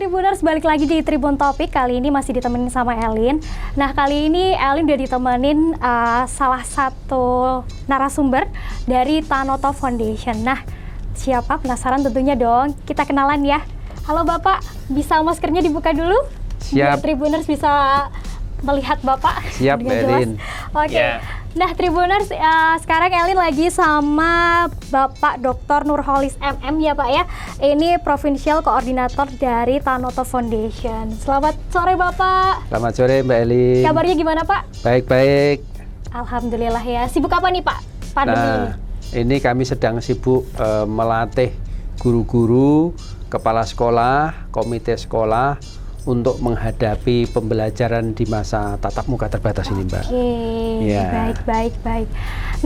Tribuners, balik lagi di Tribun Topik. Kali ini masih ditemenin sama Elin. Nah, kali ini Elin udah ditemenin salah satu narasumber dari Tanoto Foundation. Nah, siapa? Penasaran tentunya dong. Kita kenalan ya. Halo Bapak, bisa maskernya dibuka dulu? Siap. Biar Tribuners bisa melihat Bapak. Siap, Elin. Elin. Oke. Yeah. Nah, Tribuners, sekarang Elin lagi sama Bapak Dr. Nurholis MM ya Pak ya. Ini Provincial Koordinator dari Tanoto Foundation. Selamat sore Bapak. Selamat sore Mbak Elin. Kabarnya gimana Pak? Baik-baik. Alhamdulillah ya. Sibuk apa nih Pak? Pandemi ini kami sedang sibuk melatih guru-guru, kepala sekolah, komite sekolah untuk menghadapi pembelajaran di masa tatap muka terbatas ini, Mbak. Baik.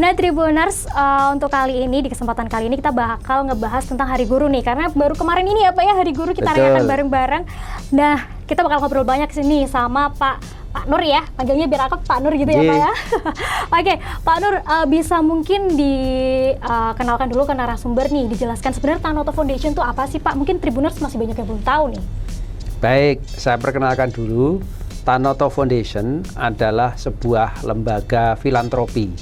Nah, Tribuners, untuk kali ini, di kesempatan kali ini kita bakal ngebahas tentang Hari Guru nih, karena baru kemarin ini ya Pak ya, Hari Guru kita rayakan bareng-bareng. Nah, kita bakal ngobrol banyak sini sama Pak Nur ya, panggilnya biar aku Pak Nur gitu ya Pak ya. Oke, Pak Nur, bisa mungkin dikenalkan dulu ke narasumber nih, dijelaskan sebenarnya Tanoto Foundation itu apa sih Pak? Mungkin Tribuners masih banyak yang belum tahu nih. Baik, saya perkenalkan dulu. Tanoto Foundation adalah sebuah lembaga filantropi.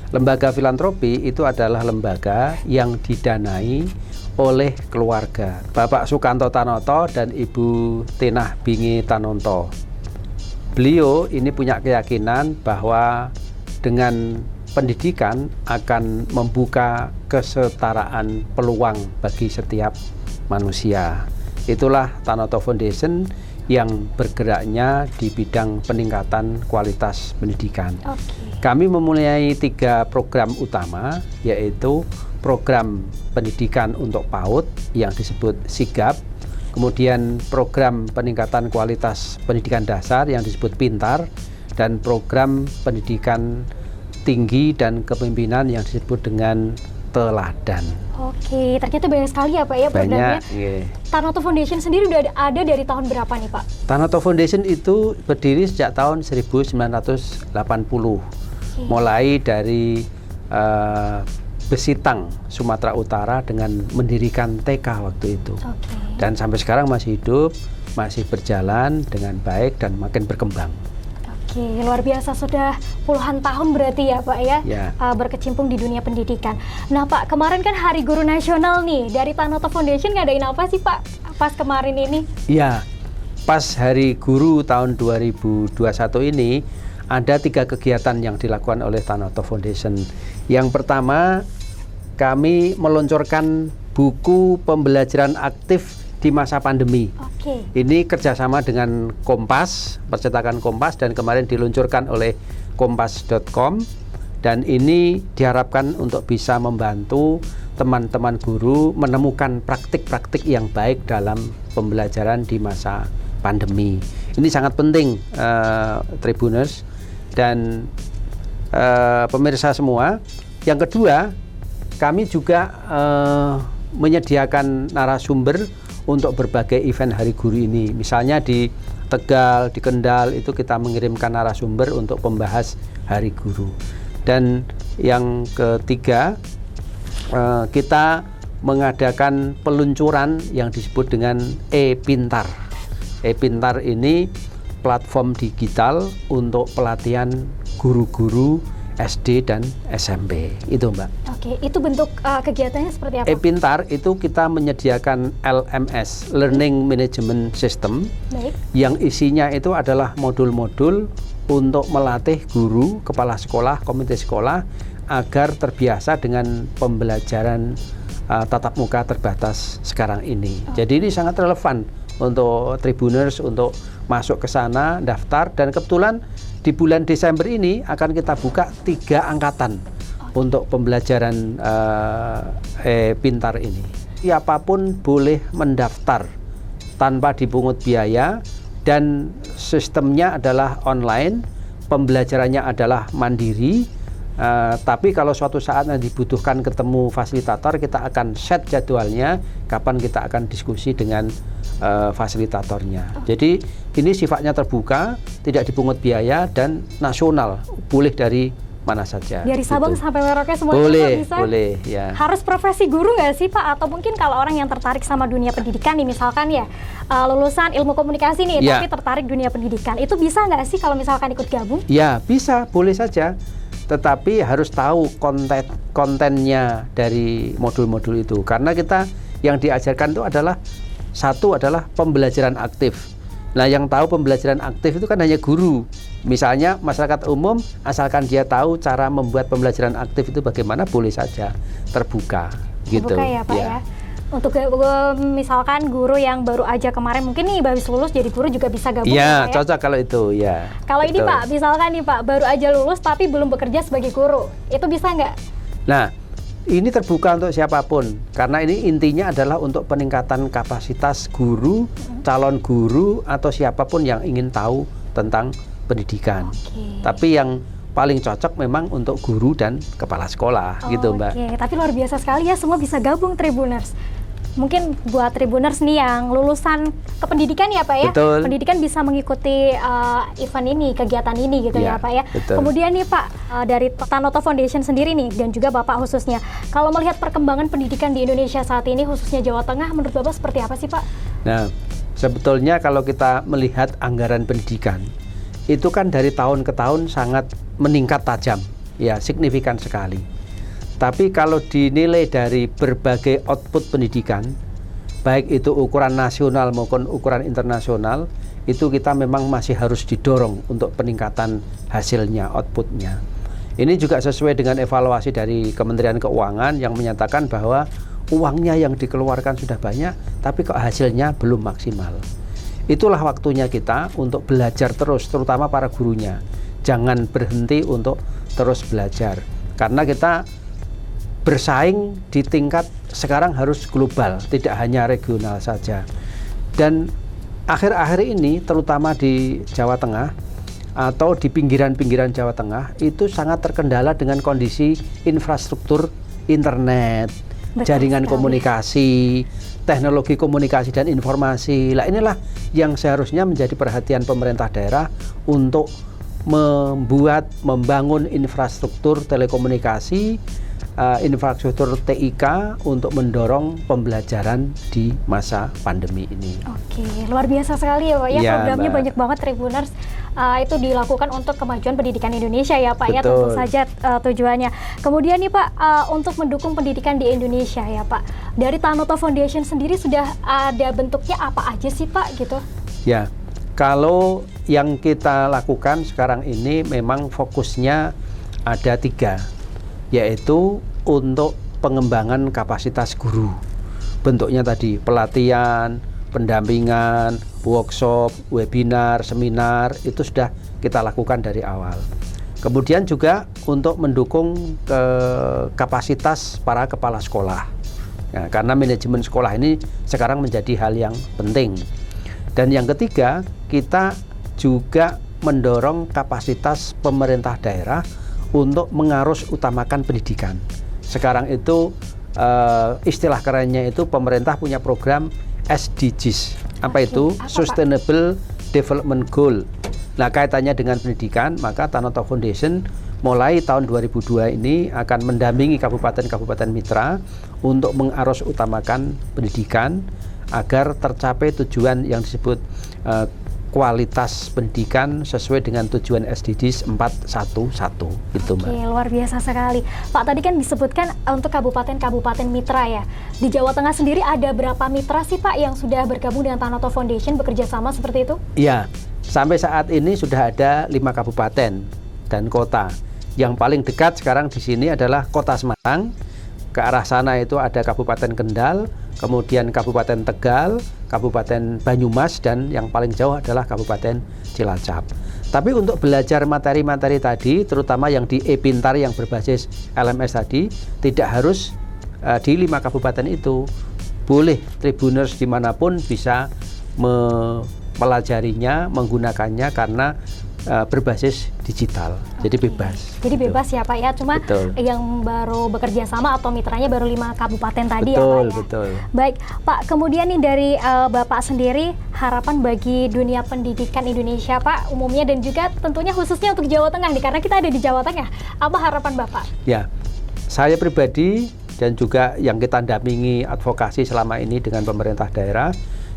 Lembaga filantropi itu adalah lembaga yang didanai oleh keluarga Bapak Sukanto Tanoto dan Ibu Tenah Bingi Tanonto. Beliau ini punya keyakinan bahwa dengan pendidikan akan membuka kesetaraan peluang bagi setiap manusia. Itulah Tanoto Foundation yang bergeraknya di bidang peningkatan kualitas pendidikan. Kami mempunyai 3 program utama, yaitu program pendidikan untuk PAUD yang disebut SIGAP, kemudian program peningkatan kualitas pendidikan dasar yang disebut PINTAR, dan program pendidikan tinggi dan kepemimpinan yang disebut dengan Teladan. Oke, ternyata banyak sekali ya Pak ya programnya. Tanoto Foundation sendiri udah ada dari tahun berapa nih Pak? Tanoto Foundation itu berdiri sejak tahun 1980, mulai dari Besitang, Sumatera Utara dengan mendirikan TK waktu itu. Dan sampai sekarang masih hidup, masih berjalan dengan baik dan makin berkembang. Luar biasa, sudah puluhan tahun berarti ya Pak ya, berkecimpung di dunia pendidikan. Nah Pak, kemarin kan Hari Guru Nasional nih, dari Tanoto Foundation ngadain apa sih Pak pas kemarin ini? Ya, pas Hari Guru tahun 2021 ini ada 3 kegiatan yang dilakukan oleh Tanoto Foundation. Yang pertama, kami meluncurkan buku pembelajaran aktif di masa pandemi. Ini kerjasama dengan Kompas, percetakan Kompas, dan kemarin diluncurkan oleh kompas.com, dan ini diharapkan untuk bisa membantu teman-teman guru menemukan praktik-praktik yang baik dalam pembelajaran di masa pandemi. Ini sangat penting, Tribuners dan pemirsa semua. Yang kedua, kami juga menyediakan narasumber untuk berbagai event Hari Guru ini. Misalnya di Tegal, di Kendal itu kita mengirimkan narasumber untuk membahas Hari Guru. Dan yang ketiga, kita mengadakan peluncuran yang disebut dengan e-Pintar. E-Pintar ini platform digital untuk pelatihan guru-guru SD dan SMP. Itu Mbak. Itu bentuk kegiatannya seperti apa? E-Pintar itu kita menyediakan LMS, Learning Management System, yang isinya itu adalah modul-modul untuk melatih guru, kepala sekolah, komite sekolah agar terbiasa dengan pembelajaran tatap muka terbatas sekarang ini. Jadi ini sangat relevan untuk Tribuners untuk masuk ke sana, daftar, dan kebetulan di bulan Desember ini akan kita buka 3 angkatan untuk pembelajaran Pintar ini. Siapapun boleh mendaftar tanpa dipungut biaya, dan sistemnya adalah online, pembelajarannya adalah mandiri. Tapi kalau suatu saat dibutuhkan ketemu fasilitator, kita akan set jadwalnya kapan kita akan diskusi dengan fasilitatornya. Jadi ini sifatnya terbuka, tidak dipungut biaya, dan nasional, boleh dari mana saja. Dari Sabang sampai Merauke semuanya boleh, bisa? Boleh, ya. Harus profesi guru nggak sih Pak? Atau mungkin kalau orang yang tertarik sama dunia pendidikan nih, misalkan ya lulusan ilmu komunikasi nih, tapi tertarik dunia pendidikan, itu bisa nggak sih kalau misalkan ikut gabung? Ya, bisa, boleh saja. Tetapi harus tahu kontennya dari modul-modul itu. Karena kita yang diajarkan itu adalah, satu adalah pembelajaran aktif. Nah, yang tahu pembelajaran aktif itu kan hanya guru. Misalnya masyarakat umum, asalkan dia tahu cara membuat pembelajaran aktif itu bagaimana, boleh saja terbuka. Gitu. Terbuka ya Pak ya. Untuk misalkan guru yang baru aja kemarin mungkin nih habis lulus jadi guru juga bisa gabung. Iya, ya, cocok kalau itu ya. Kalau ini Pak, misalkan nih Pak baru aja lulus tapi belum bekerja sebagai guru, itu bisa nggak? Nah, ini terbuka untuk siapapun, karena ini intinya adalah untuk peningkatan kapasitas guru, calon guru, atau siapapun yang ingin tahu tentang pendidikan. Tapi yang paling cocok memang untuk guru dan kepala sekolah, gitu Mbak. Tapi luar biasa sekali ya, semua bisa gabung Tribuners. Mungkin buat Tribuners nih yang lulusan kependidikan ya Pak ya, betul. Pendidikan bisa mengikuti event ini, kegiatan ini gitu ya Pak ya. Betul. Kemudian nih Pak, dari Tanoto Foundation sendiri nih, dan juga Bapak khususnya, kalau melihat perkembangan pendidikan di Indonesia saat ini, khususnya Jawa Tengah, menurut Bapak seperti apa sih Pak? Nah, sebetulnya kalau kita melihat anggaran pendidikan, itu kan dari tahun ke tahun sangat meningkat tajam, ya signifikan sekali. Tapi kalau dinilai dari berbagai output pendidikan, baik itu ukuran nasional maupun ukuran internasional, itu kita memang masih harus didorong untuk peningkatan hasilnya, outputnya. Ini juga sesuai dengan evaluasi dari Kementerian Keuangan yang menyatakan bahwa uangnya yang dikeluarkan sudah banyak, tapi kok hasilnya belum maksimal. Itulah waktunya kita untuk belajar terus, terutama para gurunya. Jangan berhenti untuk terus belajar, karena kita bersaing di tingkat sekarang harus global, tidak hanya regional saja. Dan akhir-akhir ini terutama di Jawa Tengah atau di pinggiran-pinggiran Jawa Tengah itu sangat terkendala dengan kondisi infrastruktur internet, jaringan komunikasi, teknologi komunikasi dan informasi. Lah inilah yang seharusnya menjadi perhatian pemerintah daerah untuk membangun infrastruktur telekomunikasi, infrastruktur TIK untuk mendorong pembelajaran di masa pandemi ini. Oke, luar biasa sekali ya Pak ya, programnya Mbak. banyak banget Tribuners. Itu dilakukan untuk kemajuan pendidikan Indonesia ya Pak. Betul. Ya, tentu saja tujuannya. Kemudian nih Pak, untuk mendukung pendidikan di Indonesia ya Pak, dari Tanoto Foundation sendiri sudah ada bentuknya apa aja sih Pak gitu? Ya, kalau yang kita lakukan sekarang ini memang fokusnya ada 3, yaitu untuk pengembangan kapasitas guru. Bentuknya tadi pelatihan, pendampingan, workshop, webinar, seminar, itu sudah kita lakukan dari awal. Kemudian juga untuk mendukung kapasitas para kepala sekolah. Nah, karena manajemen sekolah ini sekarang menjadi hal yang penting. Dan yang ketiga, kita juga mendorong kapasitas pemerintah daerah untuk mengarus utamakan pendidikan. Sekarang itu istilah kerennya itu pemerintah punya program SDGs. Apa itu? Sustainable Development Goal. Nah, kaitannya dengan pendidikan, maka Tanoto Foundation mulai tahun 2002 ini akan mendampingi kabupaten-kabupaten mitra untuk mengarus utamakan pendidikan agar tercapai tujuan yang disebut kualitas pendidikan sesuai dengan tujuan SDGs 411 gitu Mbak. Oke, luar biasa sekali. Pak, tadi kan disebutkan untuk kabupaten-kabupaten mitra ya. Di Jawa Tengah sendiri ada berapa mitra sih Pak yang sudah bergabung dengan Tanoto Foundation bekerja sama seperti itu? Iya, sampai saat ini sudah ada 5 kabupaten dan kota. Yang paling dekat sekarang di sini adalah Kota Semarang. Ke arah sana itu ada Kabupaten Kendal, kemudian Kabupaten Tegal, Kabupaten Banyumas, dan yang paling jauh adalah Kabupaten Cilacap. Tapi untuk belajar materi-materi tadi, terutama yang di e-Pintar yang berbasis LMS tadi, tidak harus di 5 kabupaten itu. Boleh Tribuners dimanapun bisa mempelajarinya, menggunakannya, karena berbasis digital, jadi bebas. Jadi bebas ya Pak ya, cuma Betul. yang baru bekerja sama atau mitranya baru 5 kabupaten tadi ya Pak ya. Betul. Baik Pak, kemudian nih dari Bapak sendiri harapan bagi dunia pendidikan Indonesia Pak umumnya dan juga tentunya khususnya untuk Jawa Tengah nih, karena kita ada di Jawa Tengah. Apa harapan Bapak? Ya, saya pribadi dan juga yang kita dampingi advokasi selama ini dengan pemerintah daerah,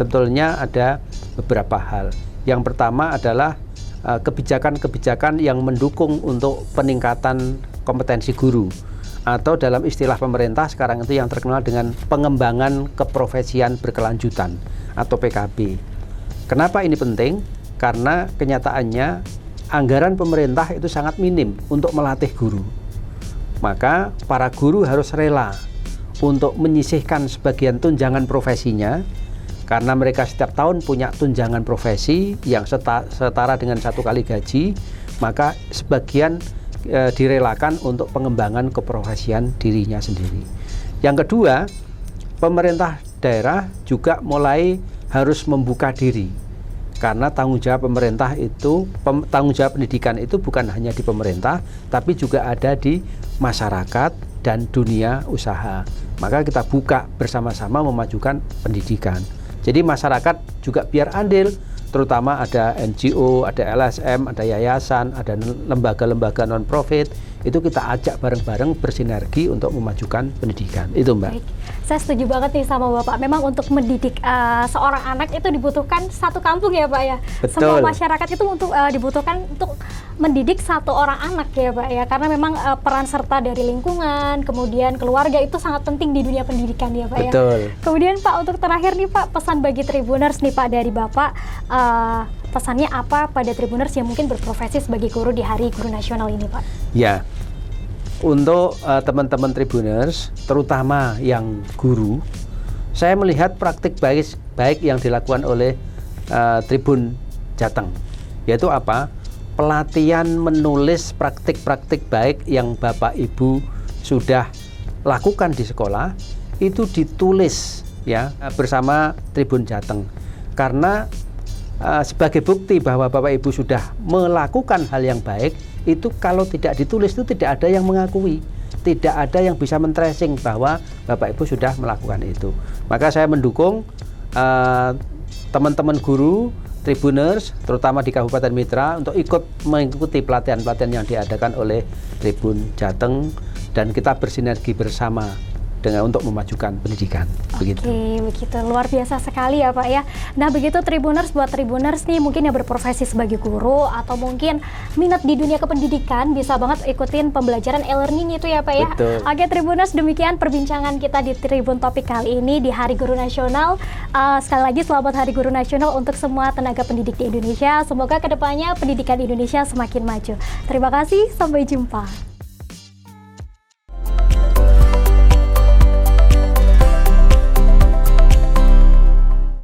sebetulnya ada beberapa hal. Yang pertama adalah kebijakan-kebijakan yang mendukung untuk peningkatan kompetensi guru, atau dalam istilah pemerintah sekarang itu yang terkenal dengan pengembangan keprofesian berkelanjutan atau PKB. Kenapa ini penting? Karena kenyataannya anggaran pemerintah itu sangat minim untuk melatih guru. Maka para guru harus rela untuk menyisihkan sebagian tunjangan profesinya, karena mereka setiap tahun punya tunjangan profesi yang setara dengan 1 kali gaji, maka sebagian direlakan untuk pengembangan keprofesian dirinya sendiri. Yang kedua, pemerintah daerah juga mulai harus membuka diri, karena tanggung jawab pemerintah itu, tanggung jawab pendidikan itu bukan hanya di pemerintah, tapi juga ada di masyarakat dan dunia usaha. Maka kita buka bersama-sama memajukan pendidikan. Jadi masyarakat juga biar andil, terutama ada NGO, ada LSM, ada yayasan, ada lembaga-lembaga non-profit, itu kita ajak bareng-bareng bersinergi untuk memajukan pendidikan. Itu Mbak. Baik. Saya setuju banget nih sama Bapak. Memang untuk mendidik seorang anak itu dibutuhkan satu kampung ya Pak ya. Betul. Semua masyarakat itu untuk dibutuhkan untuk mendidik satu orang anak ya Pak ya. Karena memang peran serta dari lingkungan, kemudian keluarga itu sangat penting di dunia pendidikan ya Pak ya. Betul. Kemudian Pak, untuk terakhir nih Pak, pesan bagi Tribuners nih Pak dari Bapak, pesannya apa pada Tribuners yang mungkin berprofesi sebagai guru di Hari Guru Nasional ini Pak? Ya, untuk teman-teman Tribuners, terutama yang guru, saya melihat praktik baik yang dilakukan oleh Tribun Jateng, yaitu apa? Pelatihan menulis praktik-praktik baik yang Bapak Ibu sudah lakukan di sekolah, itu ditulis ya bersama Tribun Jateng, karena sebagai bukti bahwa Bapak Ibu sudah melakukan hal yang baik, itu kalau tidak ditulis itu tidak ada yang mengakui, tidak ada yang bisa men-tracing bahwa Bapak Ibu sudah melakukan itu. Maka saya mendukung teman-teman guru Tribuners, terutama di Kabupaten Mitra, untuk ikut mengikuti pelatihan-pelatihan yang diadakan oleh Tribun Jateng, dan kita bersinergi bersama dengan untuk memajukan pendidikan. Begitu. Oke, begitu. Luar biasa sekali ya Pak ya. Nah begitu Tribuners, buat Tribuners nih mungkin yang berprofesi sebagai guru atau mungkin minat di dunia kependidikan, bisa banget ikutin pembelajaran e-learning itu ya Pak ya. Betul. Oke Tribuners, demikian perbincangan kita di Tribun Topik kali ini di Hari Guru Nasional. Sekali lagi selamat Hari Guru Nasional untuk semua tenaga pendidik di Indonesia. Semoga kedepannya pendidikan Indonesia semakin maju. Terima kasih, sampai jumpa.